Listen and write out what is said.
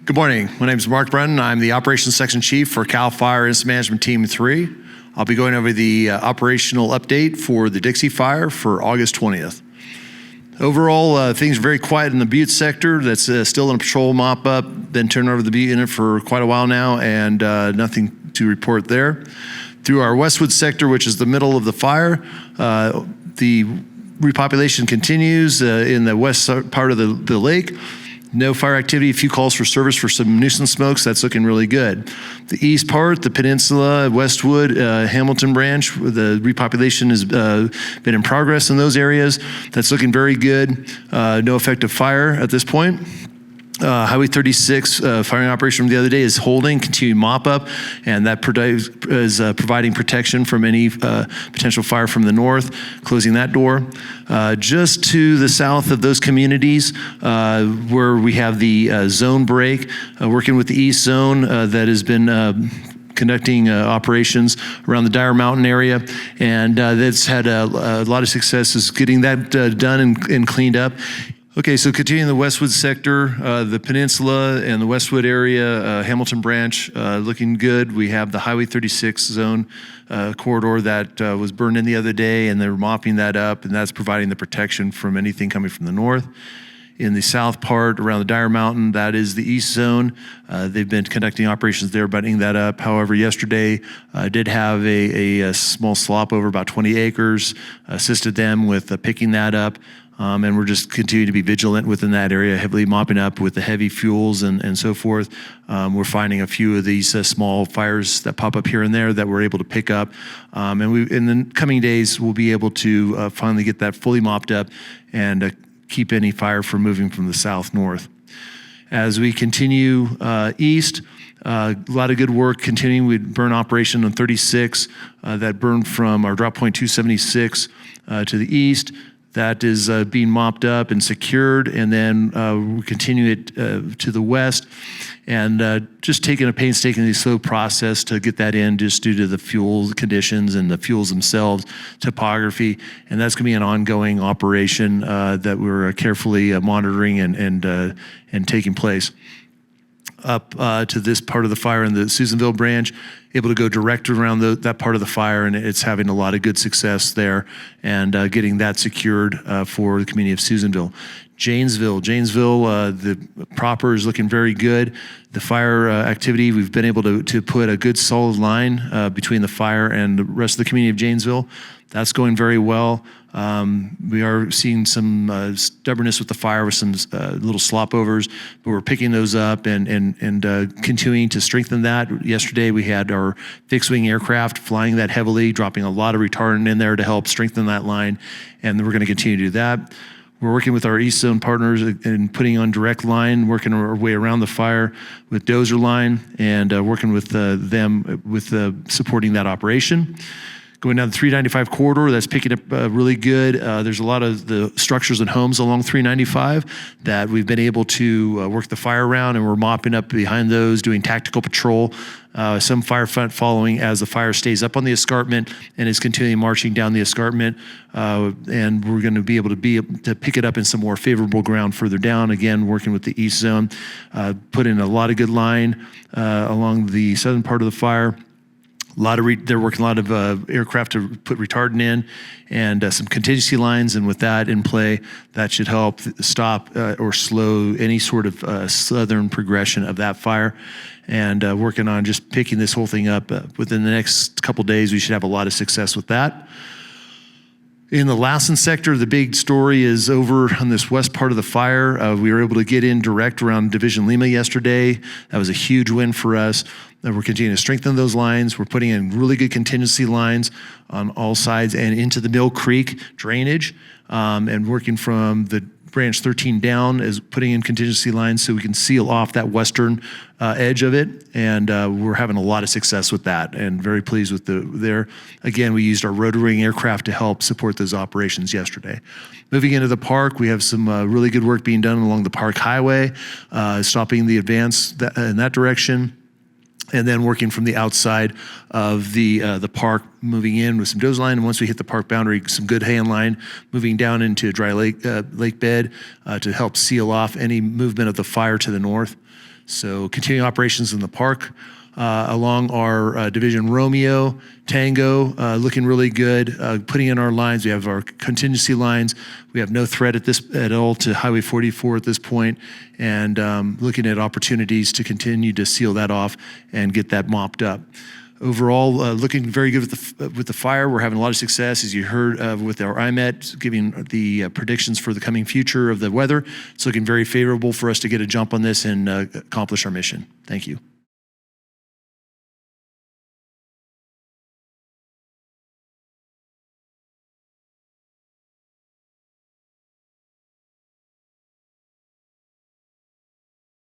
Good morning. My name is Mark Brunton. I'm the Operations Section Chief for CAL FIRE Incident Management Team 3. I'll be going over the operational update for the Dixie Fire for August 20th. Overall, things are very quiet in the Butte sector. That's still in a patrol mop-up. Been turned over to the Butte unit for quite a while now, and nothing to report there. Through our Westwood sector, which is the middle of the fire, the repopulation continues in the west part of the lake. No fire activity, a few calls for service for some nuisance smokes. That's looking really good. The east part, the peninsula, Westwood, Hamilton branch, the repopulation has been in progress in those areas. That's looking very good. No effective fire at this point. Highway 36 firing operation from the other day is holding, continuing mop up, and that is providing protection from any potential fire from the north, closing that door. Just to the south of those communities where we have the zone break, working with the east zone that has been conducting operations around the Dyer Mountain area, and that's had a lot of successes getting that done and cleaned up. Okay, so continuing the Westwood sector, the peninsula and the Westwood area, Hamilton branch, looking good. We have the Highway 36 zone corridor that was burned in the other day, and they're mopping that up, and that's providing the protection from anything coming from the north. In the south part around the Dyer Mountain, that is the east zone. They've been conducting operations there, buttoning that up. However, yesterday did have a small slop over about 20 acres, assisted them with picking that up. And we're just continuing to be vigilant within that area, heavily mopping up with the heavy fuels and so forth. We're finding a few of these small fires that pop up here and there that we're able to pick up. And we, in the coming days, we'll be able to finally get that fully mopped up and keep any fire from moving from the south north. As we continue east, a lot of good work continuing. We burn operation on 36 that burned from our drop point 276 to the east. That is being mopped up and secured, and then we continue it to the west, and just taking a painstakingly slow process to get that in, just due to the fuel conditions and the fuels themselves, topography, and that's going to be an ongoing operation that we're carefully monitoring and taking place. Up to this part of the fire in the Susanville branch, able to go direct around that part of the fire, and it's having a lot of good success there, and getting that secured for the community of Susanville. Janesville, the proper is looking very good. The fire activity, we've been able to put a good solid line between the fire and the rest of the community of Janesville. That's going very well. We are seeing some stubbornness with the fire with some little slopovers, but we're picking those up and continuing to strengthen that. Yesterday we had our fixed-wing aircraft flying that heavily, dropping a lot of retardant in there to help strengthen that line, and we're going to continue to do that. We're working with our East Zone partners and putting on direct line, working our way around the fire with dozer line, and working with them with supporting that operation. Going down the 395 corridor, that's picking up really good. There's a lot of the structures and homes along 395 that we've been able to work the fire around, and we're mopping up behind those, doing tactical patrol. Some fire front following as the fire stays up on the escarpment and is continuing marching down the escarpment. And we're going to be able to pick it up in some more favorable ground further down. Again, working with the East Zone, put in a lot of good line along the southern part of the fire. They're working a lot of aircraft to put retardant in, and some contingency lines, and with that in play, that should help stop or slow any sort of southern progression of that fire. And working on just picking this whole thing up within the next couple days, we should have a lot of success with that. In the Lassen sector, the big story is over on this west part of the fire. We were able to get in direct around Division Lima yesterday. That was a huge win for us. We're continuing to strengthen those lines. We're putting in really good contingency lines on all sides and into the Mill Creek drainage, and working from the branch 13 down is putting in contingency lines so we can seal off that western edge of it, and we're having a lot of success with that, and very pleased with there. Again, we used our rotary aircraft to help support those operations yesterday. Moving into the park, we have some really good work being done along the Park Highway, stopping the advance in that direction, and then working from the outside of the park, moving in with some doze line. And once we hit the park boundary, some good hand line, moving down into a dry lake bed to help seal off any movement of the fire to the north. So continuing operations in the park. Along our division Romeo, Tango, looking really good. Putting in our lines, we have our contingency lines. We have no threat at all to Highway 44 at this point, and looking at opportunities to continue to seal that off and get that mopped up. Overall, looking very good with the fire. We're having a lot of success, as you heard with our IMET, giving the predictions for the coming future of the weather. It's looking very favorable for us to get a jump on this and accomplish our mission. Thank you.